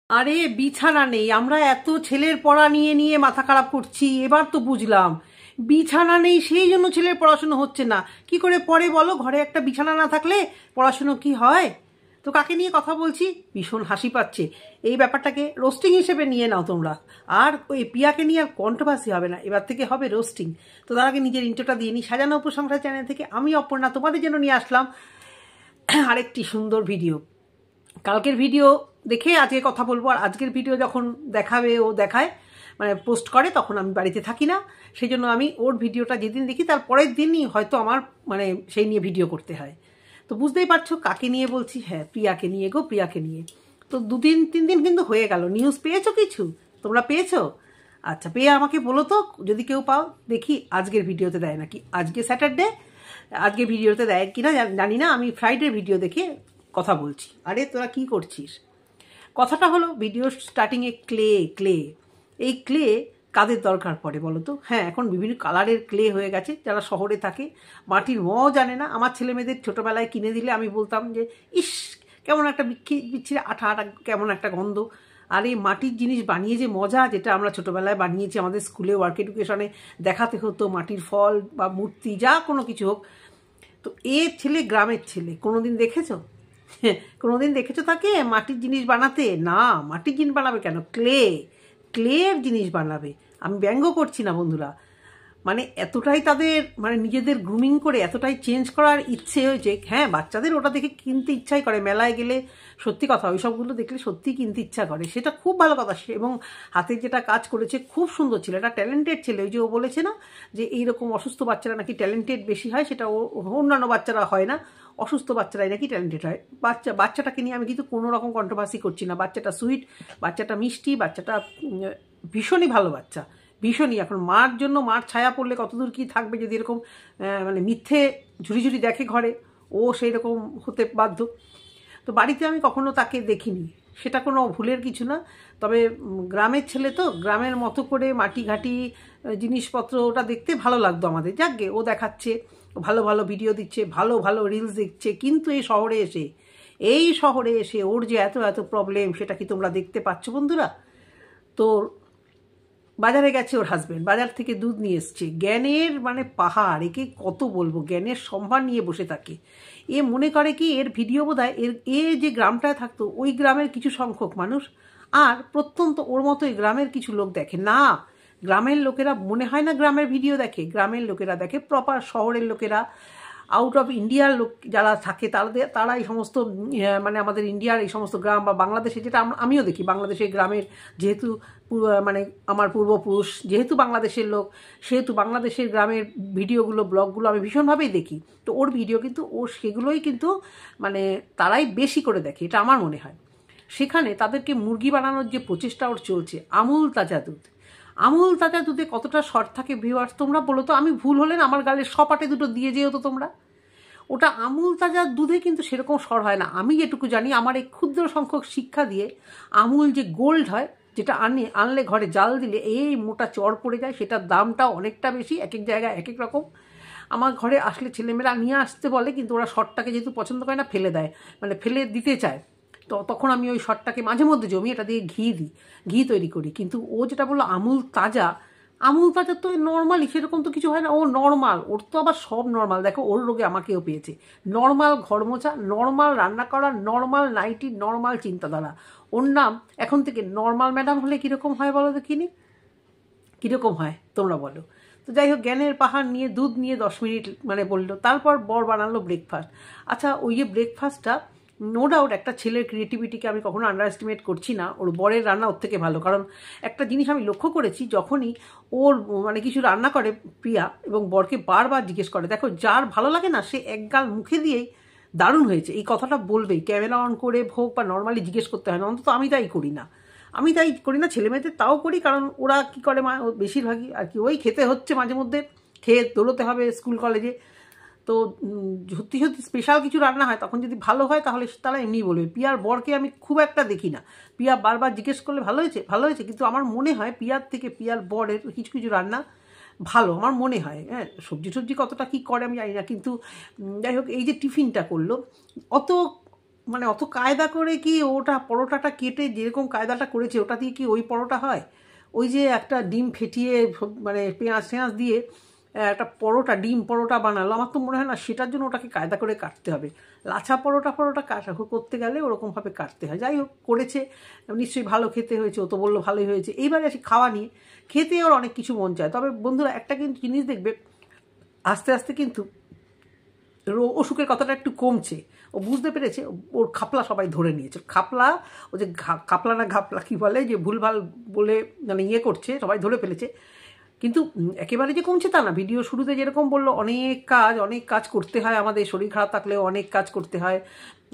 আরে বিছানা নেই, আমরা এত ছেলের পড়া নিয়ে নিয়ে মাথা খারাপ করছি, এবার তো বুঝলাম বিছানা নেই, সেই জন্য ছেলের পড়াশুনো হচ্ছে না। কি করে পড়ে বলো? ঘরে একটা বিছানা না থাকলে পড়াশুনো কি হয়? তো কাকে নিয়ে কথা বলছি? ভীষণ হাসি পাচ্ছে। এই ব্যাপারটাকে রোস্টিং হিসেবে নিয়ে নাও তোমরা। আর ওই পিয়াকে নিয়ে আর কন্ট্রোভার্সি হবে না, এবার থেকে হবে রোস্টিং। তো তার আগে নিজের ইন্ট্রোটা দিয়ে নিই। সাজানো উপসংহার চ্যানেল থেকে আমি অপর্ণা তোমাদের জন্য নিয়ে আসলাম আরেকটি সুন্দর ভিডিও। কালকের ভিডিও দেখে আজকে কথা বলবো, আর আজকের ভিডিও যখন দেখাবে ও দেখায় মানে পোস্ট করে, তখন আমি বাড়িতে থাকি না, সেই জন্য আমি ওর ভিডিওটা যেদিন দেখি তার পরের দিনই হয়তো আমার মানে সেই নিয়ে ভিডিও করতে হয়। তো বুঝতেই পারছো কাকে নিয়ে বলছি। হ্যাঁ, প্রিয়াকে নিয়ে গো, প্রিয়াকে নিয়ে। তো 2-3 দিন কিন্তু হয়ে গেল। নিউজ পেয়েছো কিছু? তোমরা পেয়েছো? আচ্ছা, পেয়ে আমাকে বলো তো, যদি কেউ পাও। দেখি আজকের ভিডিওতে দেয় নাকি। আজকে স্যাটারডে, আজকে ভিডিওতে দেয় কিনা জানি না। আমি ফ্রাইডে ভিডিও দেখে কথা বলছি। আরে তোরা কি করছিস? কথাটা হলো, ভিডিও স্টার্টিংয়ে ক্লে এই ক্লে কাদের দরকার পড়ে বলো তো? হ্যাঁ, এখন বিভিন্ন কালারের ক্লে হয়ে গেছে। যারা শহরে থাকে মাটির মও জানে না। আমার ছেলে মেয়েদের ছোটোবেলায় কিনে দিলে আমি বলতাম যে ইস, কেমন একটা বিচ্ছিরে আঠা আঠা কেমন একটা গন্ধ। আর এই মাটির জিনিস বানিয়ে যে মজা, যেটা আমরা ছোটোবেলায় বানিয়েছি, আমাদের স্কুলে ওয়ার্ক এডুকেশনে দেখাতে হতো, মাটির ফল বা মূর্তি যা কোনো কিছু হোক। তো এর ছেলে গ্রামের ছেলে, কোনোদিন দেখেছো? কোনোদিন দেখেছো তাকে মাটির জিনিস বানাতে? না, মাটির জিনিস বানাবে কেন? ক্লের জিনিস বানাবে। আমি ব্যঙ্গ করছি না বন্ধুরা, মানে এতটাই তাদের মানে নিজেদের গ্রুমিং করে এতটাই চেঞ্জ করার ইচ্ছে হয়েছে। হ্যাঁ, বাচ্চাদের ওটা দেখে কিনতে ইচ্ছাই করে। মেলায় গেলে সত্যি কথা ওই সবগুলো দেখলে সত্যিই কিনতে ইচ্ছা করে, সেটা খুব ভালো কথা। এবং হাতের যেটা কাজ করেছে খুব সুন্দর ছিল, এটা ট্যালেন্টেড ছেলে। ওই যে ও বলেছে না যে এইরকম অসুস্থ বাচ্চারা নাকি ট্যালেন্টেড বেশি হয়, সেটা অন্যান্য বাচ্চারা হয় না, অসুস্থ বাচ্চারাই নাকি ট্যালেন্টেড হয়। বাচ্চাটাকে নিয়ে আমি কিন্তু কোনো রকম কন্ট্রোভার্সি করছি না। বাচ্চাটা সুইট, বাচ্চাটা মিষ্টি, বাচ্চাটা ভীষণই ভালো বাচ্চা, ভীষণই। এখন মার জন্য মার ছায়া পড়লে কতদূর কি থাকবে, যদি এরকম মানে মিথ্যে ঝুড়ি দেখে ঘরে, ও সেই রকম হতে বাধ্য। তো বাড়িতে আমি কখনো তাকে দেখিনি, সেটা কোনো ভুলের কিছু না। তবে গ্রামের ছেলে তো, গ্রামের মতো করে মাটি ঘাটি জিনিসপত্র ওটা দেখতে ভালো লাগতো আমাদের। যাকগে, ও দেখাচ্ছে, ভালো ভালো ভিডিও দিচ্ছে, ভালো ভালো রিলস দিচ্ছে। কিন্তু এই শহরে এসে ওর যে এত এত প্রবলেম, সেটা কি তোমরা দেখতে পাচ্ছ বন্ধুরা? তো বাজারে গেছে ওর হাজবেন্ড, বাজার থেকে দুধ নিয়ে এসছে। জ্ঞানের মানে পাহাড়, একে কত বলবো, জ্ঞানের সম্ভার নিয়ে বসে থাকে। এ মনে করে কি এর ভিডিও বোধহয় এ যে গ্রামটায় থাকতো ওই গ্রামের কিছু সংখ্যক মানুষ, আর প্রত্যন্ত ওর মতোই গ্রামের কিছু লোক দেখে না। গ্রামের লোকেরা মনে হয় না গ্রামের ভিডিও দেখে, গ্রামের লোকেরা দেখে। প্রপার শহরের লোকেরা, আউট অফ ইন্ডিয়ার লোক যারা থাকে তারা এই সমস্ত মানে আমাদের ইন্ডিয়ার এই সমস্ত গ্রাম বা বাংলাদেশে, যেটা আমিও দেখি, বাংলাদেশের গ্রামের যেহেতু মানে আমার পূর্বপুরুষ যেহেতু বাংলাদেশের লোক, সেহেতু বাংলাদেশের গ্রামের ভিডিওগুলো ব্লগগুলো আমি ভীষণভাবেই দেখি। তো ওর ভিডিও কিন্তু ও সেগুলোই কিন্তু মানে তারাই বেশি করে দেখে, এটা আমার মনে হয়। সেখানে তাদেরকে মুরগি বানানোর যে প্রচেষ্টা ওর চলছে, আমুল তাজা দুধ, আমুল তাজা দুধে কতটা শর্ট থাকে ভিউয়ার্স তোমরা বলো তো? আমি ভুল হলেন আমার গালের সপাটে দুটো দিয়ে যেও তো তোমরা। ওটা আমুল তাজা দুধে কিন্তু সেরকম সর হয় না। আমি যেটুকু জানি, আমার এই ক্ষুদ্র সংখ্যক শিক্ষা দিয়ে, আমুল যে গোল্ড হয়, যেটা আনলে ঘরে জাল দিলে এই মোটা চড় পড়ে যায়, সেটার দামটাও অনেকটা বেশি, এক এক জায়গায় এক এক রকম। আমার ঘরে আসলে ছেলেমেয়েরা নিয়ে আসতে বলে, কিন্তু ওরা শর্টটাকে যেহেতু পছন্দ করে না, ফেলে দেয়, মানে ফেলে দিতে চায়। তো তখন আমি ওই শর্টটাকে মাঝে মধ্যে জমি এটা দিয়ে ঘি তৈরি করি। কিন্তু ও যেটা বললো আমুল তাজা তো নর্মালি সেরকম তো কিছু হয় না। ও নর্মাল, ওর তো আবার সব নর্মাল। দেখো ওর রোগে আমাকেও পেয়েছে। নর্মাল ঘর মোছা, নর্মাল রান্না করা, নর্মাল নাইটি, নর্মাল চিন্তাধারা। ওর নাম এখন থেকে নর্মাল ম্যাডাম হলে কীরকম হয় বলো দেখিনি? কীরকম হয় তোমরা বলো? তো যাই হোক, জ্ঞানের পাহাড় নিয়ে দুধ নিয়ে 10 মিনিট মানে বললো। তারপর বর বানালো ব্রেকফাস্ট। আচ্ছা, ওই যে ব্রেকফাস্টটা, নো ডাউট একটা ছেলের ক্রিয়েটিভিটিকে আমি কখনো আন্ডার এস্টিমেট করছি না। ওর বরের রান্না ওর থেকে ভালো। কারণ একটা জিনিস আমি লক্ষ্য করেছি, যখনই ওর মানে কিছু রান্না করে প্রিয়া, এবং বরকে বারবার জিজ্ঞেস করে, দেখো যার ভালো লাগে না সে একগাল মুখে দিয়েই দারুণ হয়েছে এই কথাটা বলবেই, ক্যামেরা অন করে হোক বা নর্মালি জিজ্ঞেস করতে হয় না। অন্তত আমি তাই করি না, ছেলে মেয়েদের তাও করি। কারণ ওরা কি করে, বেশিরভাগই আর কি ওই খেতে হচ্ছে, মাঝে মধ্যে খেয়ে দৌড়তে হবে স্কুল কলেজে। তো সত্যি স্পেশাল কিছু রান্না হয়, তখন যদি ভালো হয় তাহলে তারা এমনিই বলবে। পিয়ার বরকে আমি খুব একটা দেখি না। পিয়া বারবার জিজ্ঞেস করলে ভালো হয়েছে, কিন্তু আমার মনে হয় পিয়ার থেকে পিয়ার বরের কিছু কিছু রান্না ভালো আমার মনে হয়। হ্যাঁ, সবজি কতটা কী করে আমি জানি না, কিন্তু যাই হোক, এই যে টিফিনটা করলো, অত মানে অত কায়দা করে কি ওটা পরোটাটা কেটে যেরকম কায়দাটা করেছে ওটা দিয়ে কি ওই পরোটা হয়? ওই যে একটা ডিম ফেটিয়ে মানে পেঁয়াজ টেঁয়াজ দিয়ে একটা পরোটা ডিম পরোটা বানালো, আমার তো মনে হয় না সেটার জন্য ওটাকে কায়দা করে কাটতে হবে। লাচা পরোটা কাটা করতে গেলে ওরকমভাবে কাটতে হয়। যাই হোক, করেছে, নিশ্চয়ই ভালো খেতে হয়েছে, ও তো বললো ভালোই হয়েছে। এইবারে আসি খাওয়া নিয়ে, খেতে ওর অনেক কিছু মন চায়। তবে বন্ধুরা একটা কিন্তু জিনিস দেখবে, আস্তে আস্তে কিন্তু অসুখের কথাটা একটু কমছে। ও বুঝতে পেরেছে ওর খাপলা সবাই ধরে নিয়েছে। খাপলা, ও যে খাপলা না ঘাপলা কী বলে, যে ভুলভাল বলে মানে ইয়ে করছে, সবাই ধরে ফেলেছে। কিন্তু একেবারে যে কমছে তা না। ভিডিও শুরুতে যেরকম বললো অনেক কাজ করতে হয়, আমাদের শরীর খারাপ থাকলেও অনেক কাজ করতে হয়,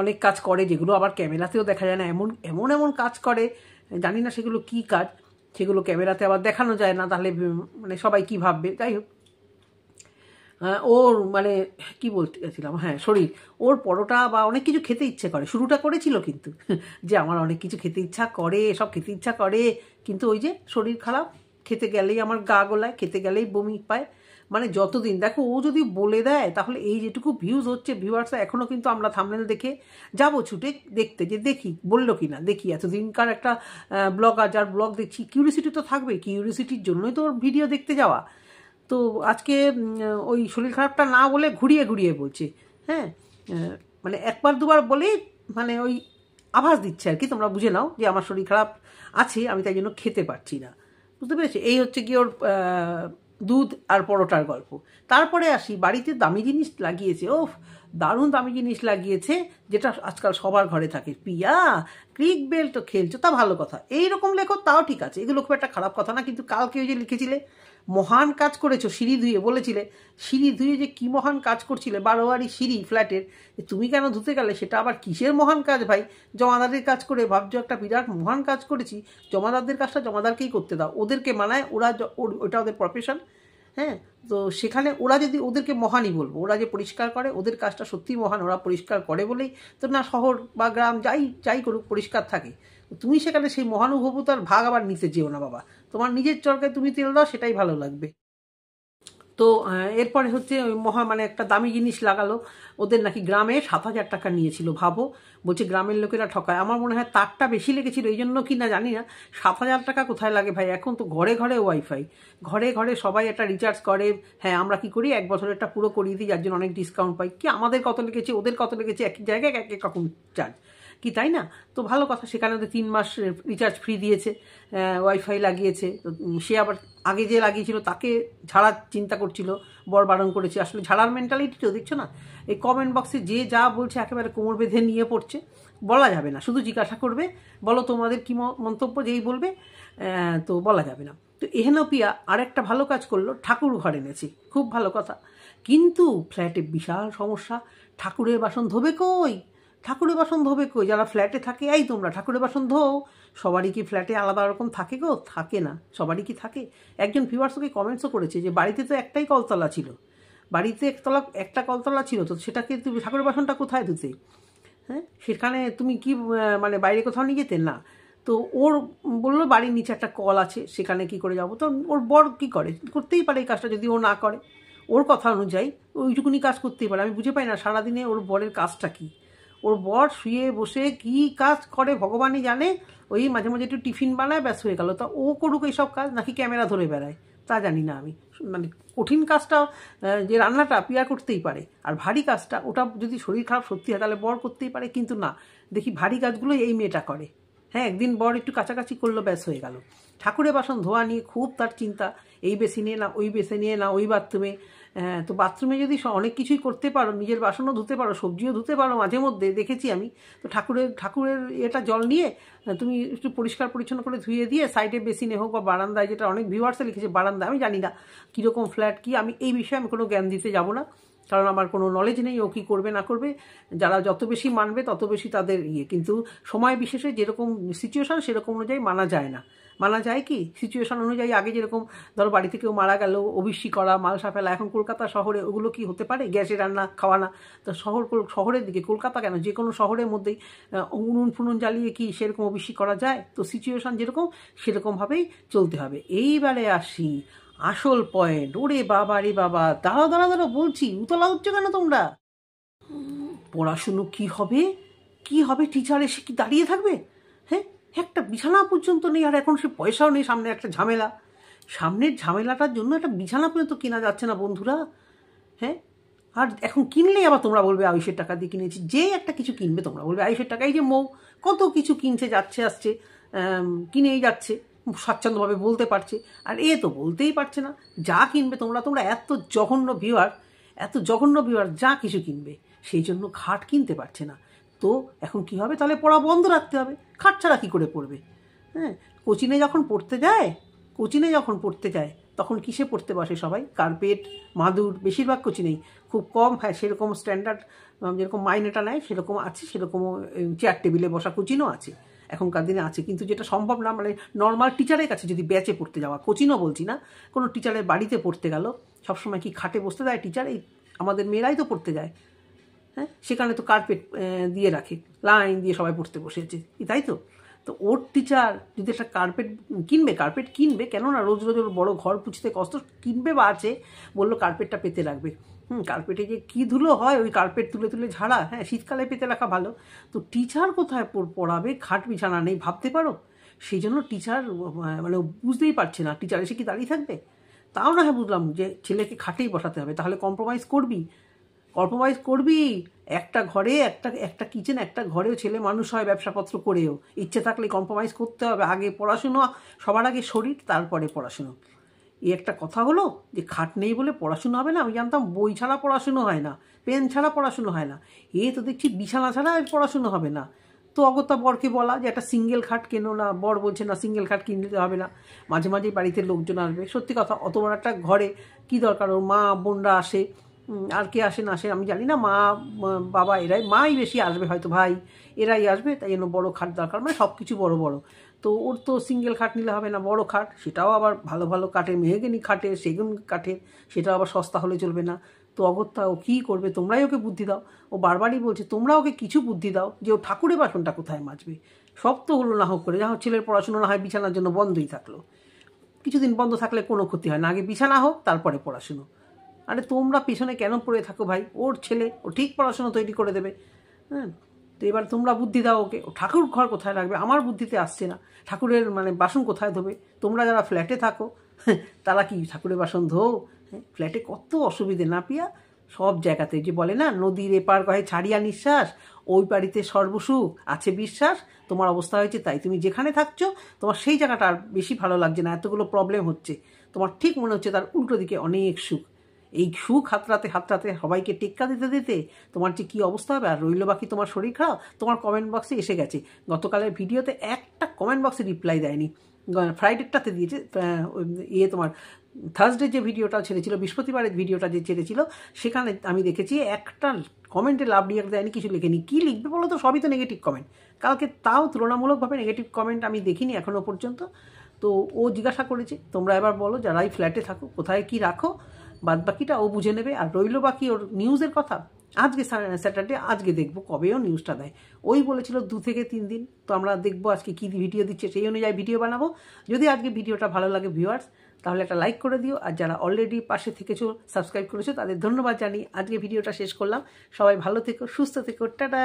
অনেক কাজ করে, যেগুলো আবার ক্যামেরাতেও দেখা যায় না। এমন কাজ করে, জানি না সেগুলো কি কাজ, সেগুলো ক্যামেরাতে আবার দেখানো যায় না, তাহলে মানে সবাই কী ভাববে। যাই হোক, ওর মানে কি বলতে গেছিলাম, হ্যাঁ শরীর, ওর পরোটা বা অনেক কিছু খেতে ইচ্ছে করে। শুরুটা করেছিল কিন্তু যে আমার অনেক কিছু খেতে ইচ্ছা করে, সব খেতে ইচ্ছা করে, কিন্তু ওই যে শরীর খারাপ, খেতে গেলেই আমার গা গোলায়, খেতে গেলেই বমি পায়। মানে যতদিন দেখো ও যদি বলে দেয়, তাহলে এই যেটুকু ভিউজ হচ্ছে, ভিউয়ার্সরা এখনও কিন্তু আমরা থাম্বনেল দেখে যাবো ছুটে দেখতে, যে দেখি বললো কি না, দেখি। এতদিনকার একটা ব্লগার, যার ব্লগ দেখছি, কিউরিসিটি তো থাকবে, কিউরিসিটির জন্যই তো ওর ভিডিও দেখতে যাওয়া। তো আজকে ওই শরীর খারাপটা না বলে ঘুরিয়ে বলছে, হ্যাঁ, মানে একবার দুবার বলেই মানে ওই আভাস দিচ্ছে আর কি, তোমরা বুঝে নাও যে আমার শরীর খারাপ আছে, আমি তাই জন্য খেতে পারছি না। বুঝতে পেরেছি? এই হচ্ছে কি ওর দুধ আর পরোটার গল্প। তারপরে আসি, বাড়িতে দামি জিনিস লাগিয়েছে, ওফ দারুণ দামি জিনিস লাগিয়েছে, যেটা আজকাল সবার ঘরে থাকে। পিয়া ক্রিক বেল্ট তো খেলছো, তা ভালো কথা, এইরকম লেখো তাও ঠিক আছে, এগুলো খুব একটা খারাপ কথা না। কিন্তু কালকে ওই যে লিখেছিলে মহান কাজ করেছো সিঁড়ি ধুয়ে, বলেছিলে সিঁড়ি ধুয়ে যে কি মহান কাজ করছিলে, 12 সিঁড়ি ফ্ল্যাটের, তুমি কেন ধুতে গেলে? সেটা আবার কিসের মহান কাজ ভাই? জমাদারের কাজ করে ভাবছো একটা বিরাট মহান কাজ করেছি? জমাদারদের কাজটা জমাদারকেই করতে দাও, ওদেরকে মানায়, ওটা ওদের প্রফেশন। হ্যাঁ, তো সেখানে ওরা যদি, ওদেরকে মহানই বলবো, ওরা যে পরিষ্কার করে, ওদের কাজটা সত্যিই মহান, ওরা পরিষ্কার করে বলেই তো না শহর বা গ্রাম যাই করুক পরিষ্কার থাকে। তুমি সেখানে সেই মহানুভবতার ভাগ আবার নিতে যেও না বাবা, তোমার নিজের চরকায় তুমি তেল দাও, সেটাই ভালো লাগবে। তো এরপরে হচ্ছে ওই মানে একটা দামি জিনিস লাগালো, ওদের নাকি গ্রামে 7,000 টাকা নিয়েছিল। ভাবো, বলছে গ্রামের লোকেরা ঠকায়। আমার মনে হয় তারটা বেশি লেগেছিল, এই জন্য কি না জানি না। 7,000 টাকা কোথায় লাগে ভাই? এখন তো ঘরে ঘরে ওয়াইফাই, ঘরে সবাই একটা রিচার্জ করে। হ্যাঁ, আমরা কি করি, 1 বছরেরটা পুরো করিয়ে দিই, যার জন্য অনেক ডিসকাউন্ট পাই। কি আমাদের কত লেগেছে, ওদের কত লেগেছে, এক জায়গায় এক রকম চার্জ, কি তাই না? তো ভালো কথা, সেখানে ওদের 3 মাস রিচার্জ ফ্রি দিয়েছে, ওয়াইফাই লাগিয়েছে। তো সে আবার আগে যে লাগিয়েছিল তাকে ঝাড়ার চিন্তা করছিল, বর বারণ করেছে। আসলে ঝাড়ার মেন্টালিটি তো দেখছো না, এই কমেন্ট বক্সে যে যা বলছে একেবারে কোমর বেঁধে নিয়ে পড়ছে। বলা যাবে না, শুধু জিজ্ঞাসা করবে, বলো তোমাদের কি মন্তব্য, যেই বলবে, তো বলা যাবে না। তো এহেনপিয়া আরেকটা ভালো কাজ করলো, ঠাকুর ঘর এনেছি, খুব ভালো কথা। কিন্তু ফ্ল্যাটে বিশাল সমস্যা, ঠাকুরের বাসন ধোবে কই? যারা ফ্ল্যাটে থাকে, এই তোমরা ঠাকুরের বাসন ধোও। সবারই কি ফ্ল্যাটে আলাদা রকম থাকে গো? থাকে না, সবারই কি থাকে? একজন ভিউয়ার্স ওকে কমেন্টসও করেছে যে বাড়িতে তো একটাই কলতলা ছিল, বাড়িতে একটা কলতলা ছিল, তো সেটাকে তুমি ঠাকুরের বাসনটা কোথায় ধুতে? হ্যাঁ, সেখানে তুমি কি মানে বাইরে কোথাও নিয়ে যেতে না? তো ওর বললো বাড়ির নিচে একটা কল আছে, সেখানে কি করে যাবো? তো ওর বর কি করে, করতেই পারে এই কাজটা, যদি ও না করে, ওর কথা অনুযায়ী ওইটুকুনি কাজ করতেই পারে। আমি বুঝে পাই না সারাদিনে ওর বরের কাজটা কি। ওর বর শুয়ে বসে কি কাজ করে ভগবানই জানে, ওই মাঝে মাঝে একটু টিফিন বানায়, ব্যাস হয়ে গেল। তা ও করুক এইসব কাজ, নাকি ক্যামেরা ধরে বেড়ায়, তা জানি না আমি। মানে কঠিন কাজটা, যে রান্নাটা পিয়া করতেই পারে, আর ভারী কাজটা, ওটা যদি শরীর খারাপ সত্যি হয় তাহলে বর করতেই পারে। কিন্তু না, দেখি ভারী কাজগুলো এই মেয়েটা করে। হ্যাঁ, একদিন বর একটু কাছাকাছি করলো, ব্যাস হয়ে গেল। ঠাকুরের বাসন ধোয়া নিয়ে খুব তার চিন্তা, এই বেসিনে না ওই বেসিনে না ওই বাথরুমে। তো বাথরুমে যদি অনেক কিছুই করতে পারো, নিজের বাসনও ধুতে পারো, সবজিও ধুতে পারো, মাঝে মধ্যে দেখেছি আমি। তো ঠাকুরের এটা জল নিয়ে তুমি একটু পরিষ্কার পরিচ্ছন্ন করে ধুয়ে দিয়ে সাইডে বেসিনে হোক বা বারান্দায়, যেটা অনেক ভিউয়ার্সে লিখেছে বারান্দা, আমি জানি না কীরকম ফ্ল্যাট কি, আমি এই বিষয়ে আমি কোনো জ্ঞান দিতে যাব না, কারণ আমার কোনো নলেজ নেই ও কী করবে না করবে। যারা যত বেশি মানবে তত বেশি তাদের ইয়ে, কিন্তু সময় বিশেষে যেরকম সিচুয়েশান সেরকম অনুযায়ী মানা যায় না। মানা যায় কি, সিচুয়েশান অনুযায়ী। আগে যেরকম ধরো বাড়িতে কেউ মারা গেল, ওবিসি করা, মালসা ফেলা, এখন কলকাতা শহরে ওগুলো কি হতে পারে? গ্যাসে রান্না খাওয়া না তো শহরের দিকে, কলকাতা কেন, যে কোনো শহরের মধ্যেই উনুন ফুনুন জ্বালিয়ে কি সেরকম ওবিসি করা যায়? তো সিচুয়েশান যেরকম সেরকমভাবেই চলতে হবে। এইবারে আসি আসল পয়েন্ট। ওরে বাবা রে বাবা, দাঁড়াও বলছি, উতলা হচ্ছে কেন তোমরা? পড়াশুনো কি হবে? কি হবে, টিচার এসে কি দাঁড়িয়ে থাকবে? হ্যাঁ, একটা বিছানা পর্যন্ত নেই, আর এখন সে পয়সাও নেই, সামনে একটা ঝামেলা, সামনের ঝামেলাটার জন্য একটা বিছানা পর্যন্ত কেনা যাচ্ছে না বন্ধুরা। হ্যাঁ, আর এখন কিনলেই আবার তোমরা বলবে আয়ুষের টাকা দিয়ে কিনেছি। যে একটা কিছু কিনবে তোমরা বলবে আয়ুষের টাকা। এই যে মৌ কত কিছু কিনছে, যাচ্ছে আসছে, কিনেই যাচ্ছে, স্বাচ্ছন্দ্যভাবে বলতে পারছে, আর এ তো বলতেই পারছে না। যা কিনবে তোমরা এত জঘন্য ভিউয়ার যা কিছু কিনবে, সেই জন্য খাট কিনতে পারছে না। তো এখন কি হবে, তাহলে পড়া বন্ধ রাখতে হবে। খাট ছাড়া কী করে পড়বে? হ্যাঁ, কোচিনে যখন পড়তে যায় তখন কিসে পড়তে বসে সবাই? কার্পেট, মাদুর, বেশিরভাগ কোচিনেই, খুব কম হ্যাঁ সেরকম স্ট্যান্ডার্ড যেরকম মাইনেটা নেয় সেরকম আছে, সেরকমও চেয়ার টেবিলে বসা কোচিনও আছে, এখনকার দিনে আছে। কিন্তু যেটা সম্ভব না, মানে নর্মাল টিচারের কাছে যদি ব্যাচে পড়তে যাওয়া, কোচিনও বলছি না, কোনো টিচারের বাড়িতে পড়তে গেল, সবসময় কি খাটে বসতে দেয় টিচার? এই আমাদের মেয়েরাই তো পড়তে যায়, হ্যাঁ, সেখানে তো কার্পেট দিয়ে রাখে, লাইন দিয়ে সবাই পড়তে বসেছে, তাই তো। তো ওর টিচার যদি একটা কার্পেট কিনবে, কেননা রোজ রোজ ওর বড়ো ঘর পুছতে কষ্ট, কিনবে বা আছে, বললো কার্পেটটা পেতে রাখবে। কার্পেটে যে কী ধুলো হয়, ওই কার্পেট তুলে তুলে ঝাড়া, হ্যাঁ শীতকালে পেতে রাখা ভালো। তো টিচার কোথায় পড়াবে? খাট বিছানা নেই, ভাবতে পারো। সেই জন্য টিচার মানে বুঝতেই পারছে না, টিচার এসে কি দাঁড়িয়ে থাকবে? তাও না, হ্যাঁ বুঝলাম যে ছেলেকে খাটেই বসাতে হবে, তাহলে কম্প্রোমাইজ করবি। একটা ঘরে একটা কিচেন, একটা ঘরেও ছেলে মানুষ হয় ব্যবসাপত্র করেও, ইচ্ছে থাকলে কম্প্রোমাইজ করতে হবে। আগে পড়াশুনো, সবার আগে শরীর, তারপরে পড়াশুনো। এই একটা কথা হলো যে খাট নেই বলে পড়াশুনো হবে না? আমি জানতাম বই ছাড়া পড়াশুনো হয় না, পেন ছাড়া পড়াশুনো হয় না, এ তো দেখছি বিছানা ছাড়া পড়াশুনো হবে না। তো অগত্যা বরকে বলা যে একটা সিঙ্গেল খাট কেনো না, বর বলছে না সিঙ্গেল খাট কিনতে হবে না, মাঝে মাঝেই বাড়িতে লোকজন আসবে। সত্যি কথা, অত বড় একটা ঘরে কী দরকার? ওর মা বোনরা আসে, আর কে আসে না আসে আমি জানি না, মা বাবা এরাই, মাই বেশি আসবে হয়তো, ভাই এরাই আসবে, তাই জন্য বড়ো খাট দরকার, মানে সব কিছু বড় বড়। তো ওর তো সিঙ্গেল খাট নিলে হবে না, বড় খাট, সেটাও আবার ভালো ভালো কাঠের, মেহগনি কাঠের, সেগুন কাঠের, সেটাও আবার সস্তা হলে চলবে না। তো অগত্যা ও কী করবে? তোমরাই ওকে বুদ্ধি দাও। ও বারবারই বলছে তোমরা ওকে কিছু বুদ্ধি দাও যে ও ঠাকুরের বাসনটা কোথায় মাজবে। সব তো হলো না হোক করে, যা হোক ছেলের পড়াশুনো না হয় বিছানার জন্য বন্ধই থাকলো, কিছুদিন বন্ধ থাকলে কোনো ক্ষতি হয় না, আগে বিছানা হোক তারপরে পড়াশুনো। আরে তোমরা পিছনে কেন পড়ে থাকো ভাই? ওর ছেলে, ও ঠিক পড়াশোনা তৈরি করে দেবে। হ্যাঁ, তো এবার তোমরা বুদ্ধি দাও ওকে, ও ঠাকুর ঘর কোথায় রাখবে? আমার বুদ্ধিতে আসছে না, ঠাকুরের মানে বাসন কোথায় ধোবে? তোমরা যারা ফ্ল্যাটে থাকো তারা কি ঠাকুরের বাসন ধো? হ্যাঁ, ফ্ল্যাটে কত অসুবিধে না পিয়া, সব জায়গাতে যে বলে না নদীর এপার গায়ে ছাড়িয়া নিঃশ্বাস, ওই বাড়িতে সর্বসুখ আছে বিশ্বাস। তোমার অবস্থা হয়েছে তাই, তুমি যেখানে থাকছো তোমার সেই জায়গাটা আর বেশি ভালো লাগছে না, এতগুলো প্রবলেম হচ্ছে, তোমার ঠিক মনে হচ্ছে তার উল্টো দিকে অনেক সুখ। এই সুখ হাতড়াতে সবাইকে টেক্কা দিতে দিতে তোমার যে কী অবস্থা হবে। আর রইল বাকি তোমার শরীর খারাপ। তোমার কমেন্ট বক্সে এসে গেছে, গতকালের ভিডিওতে একটা কমেন্ট বক্সে রিপ্লাই দেয়নি, ফ্রাইডেটাতে দিয়েছে, তোমার থার্সডে যে ভিডিওটা ছেড়েছিল, বৃহস্পতিবারের ভিডিওটা যে ছেড়েছিল, সেখানে আমি দেখেছি একটা কমেন্টে লাভ রিয়াক্ট দেয়নি, কিছু লেখেনি। কী লিখবে বলো তো? সবই তো নেগেটিভ কমেন্ট। কালকে তাও তুলনামূলকভাবে নেগেটিভ কমেন্ট আমি দেখিনি এখনও পর্যন্ত। তো ও জিজ্ঞাসা করেছে, তোমরা এবার বলো যারাই ফ্ল্যাটে থাকো কোথায় কি রাখো, বাদ বাকিটা ও বুঝে নেবে। আর রইল বাকি ওর নিউজের কথা, আজকে স্যাটারডে, আজকে দেখবো কবেও নিউজটা দেয়। ওই বলেছিল 2 থেকে 3 দিন, তো আমরা দেখবো আজকে কী ভিডিও দিচ্ছে, সেই অনুযায়ী ভিডিও বানাবো। যদি আজকে ভিডিওটা ভালো লাগে ভিউয়ার্স, তাহলে একটা লাইক করে দিও, আর যারা অলরেডি পাশে থেকেছো, সাবস্ক্রাইব করেছো, তাদের ধন্যবাদ জানিয়ে আজকে ভিডিওটা শেষ করলাম। সবাই ভালো থেকো, সুস্থ থেকো, টাটা।